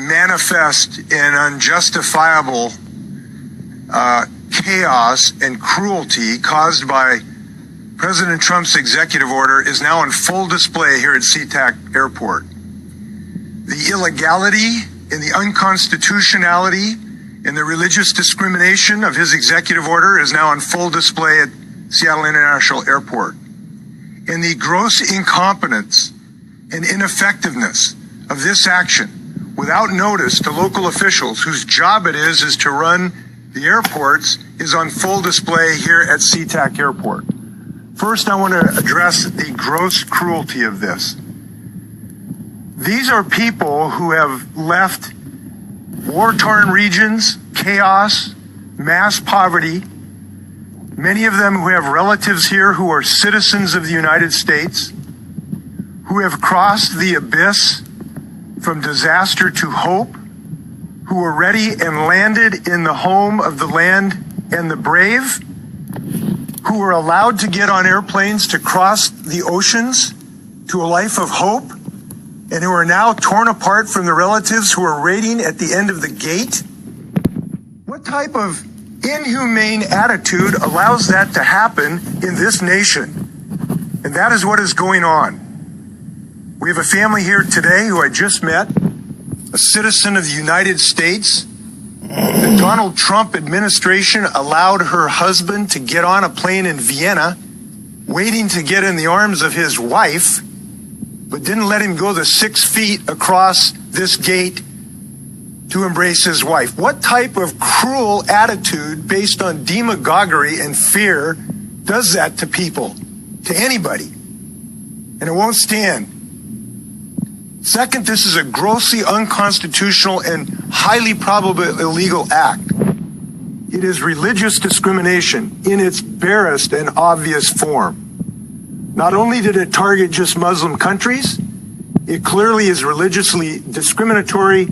manifest and unjustifiable chaos and cruelty caused by President Trump's executive order is now on full display here at SeaTac Airport. The illegality and the unconstitutionality and the religious discrimination of his executive order is now on full display at Seattle International Airport. And the gross incompetence and ineffectiveness of this action without notice to local officials whose job it is to run the airports is on full display here at SeaTac Airport. First, I want to address the gross cruelty of this. These are people who have left war-torn regions, chaos, mass poverty, many of them who have relatives here who are citizens of the United States, who have crossed the abyss from disaster to hope, who are ready and landed in the home of the land and the brave, who were allowed to get on airplanes to cross the oceans to a life of hope, and who are now torn apart from the relatives who are waiting at the end of the gate? What type of inhumane attitude allows that to happen in this nation? And that is what is going on. We have a family here today who I just met, a citizen of the United States. The Donald Trump administration allowed her husband to get on a plane in Vienna, waiting to get in the arms of his wife, but didn't let him go the 6 feet across this gate to embrace his wife. What type of cruel attitude based on demagoguery and fear does that to people, to anybody? And it won't stand. Second, this is a grossly unconstitutional and highly probable illegal act. It is religious discrimination in its barest and obvious form. Not only did it target just Muslim countries, it clearly is religiously discriminatory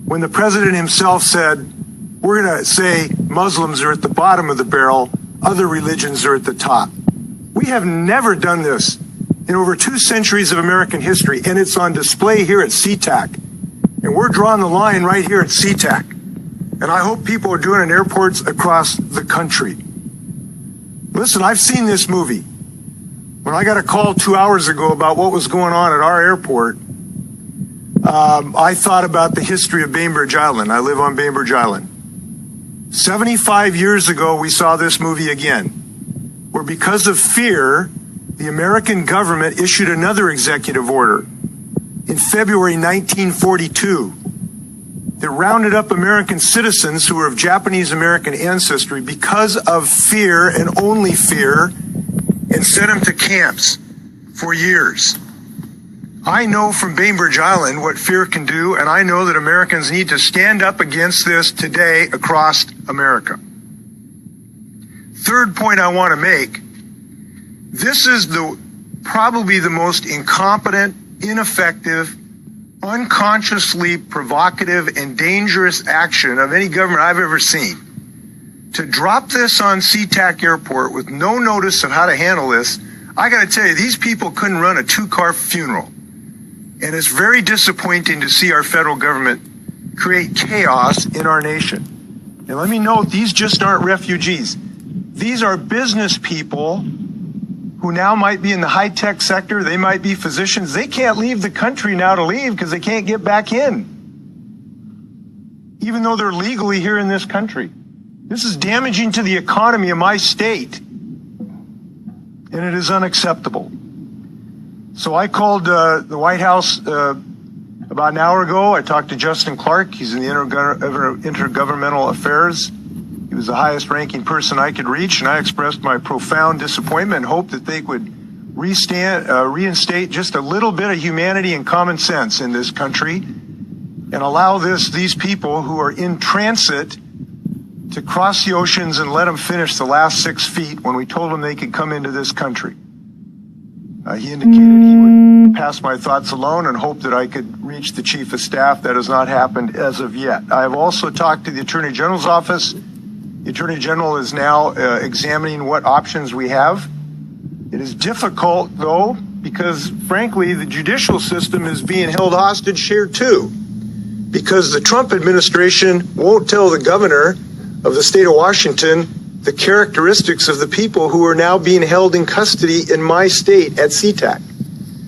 when the president himself said, we're going to say Muslims are at the bottom of the barrel, other religions are at the top. We have never done this in over 2 centuries of American history, and it's on display here at SeaTac. And we're drawing the line right here at SeaTac. And I hope people are doing it in airports across the country. Listen, I've seen this movie. When I got a call 2 hours ago about what was going on at our airport, I thought about the history of Bainbridge Island. I live on Bainbridge Island. 75 years ago, we saw this movie again, where because of fear, the American government issued another executive order in February 1942 that rounded up American citizens who were of Japanese American ancestry because of fear and only fear, and sent them to camps for years. I know from Bainbridge Island what fear can do, and I know that Americans need to stand up against this today across America. Third point I want to make, this is probably the most incompetent, ineffective, unconsciously provocative, and dangerous action of any government I've ever seen. To drop this on SeaTac Airport with no notice of how to handle this, I got to tell you, these people couldn't run a 2-car funeral. And it's very disappointing to see our federal government create chaos in our nation. And let me note, these just aren't refugees. These are business people who now might be in the high-tech sector. They might be physicians. They can't leave the country now to leave because they can't get back in, even though they're legally here in this country. This is damaging to the economy of my state, and it is unacceptable. So I called the White House about an hour ago. I talked to Justin Clark. He's in the Intergovernmental Affairs. He was the highest ranking person I could reach, and I expressed my profound disappointment and hope that they would reinstate just a little bit of humanity and common sense in this country and allow these people who are in transit to cross the oceans and let them finish the last 6 feet when we told them they could come into this country. He indicated he would pass my thoughts alone and hope that I could reach the Chief of Staff. That has not happened as of yet. I have also talked to the Attorney General's office. The Attorney General is now examining what options we have. It is difficult, though, because, frankly, the judicial system is being held hostage here, too. because the Trump administration won't tell the governor of the state of Washington the characteristics of the people who are now being held in custody in my state at SeaTac.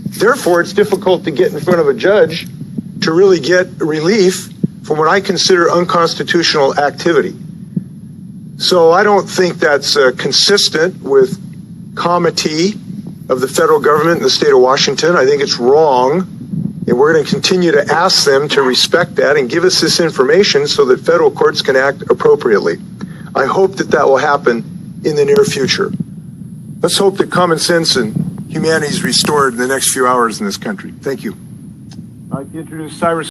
Therefore, it's difficult to get in front of a judge to really get relief from what I consider unconstitutional activity. So I don't think that's consistent with comity of the federal government in the state of Washington. I think it's wrong, and we're going to continue to ask them to respect that and give us this information so that federal courts can act appropriately. I hope that that will happen in the near future. Let's hope that common sense and humanity is restored in the next few hours in this country. Thank you. I'd like to introduce Cyrus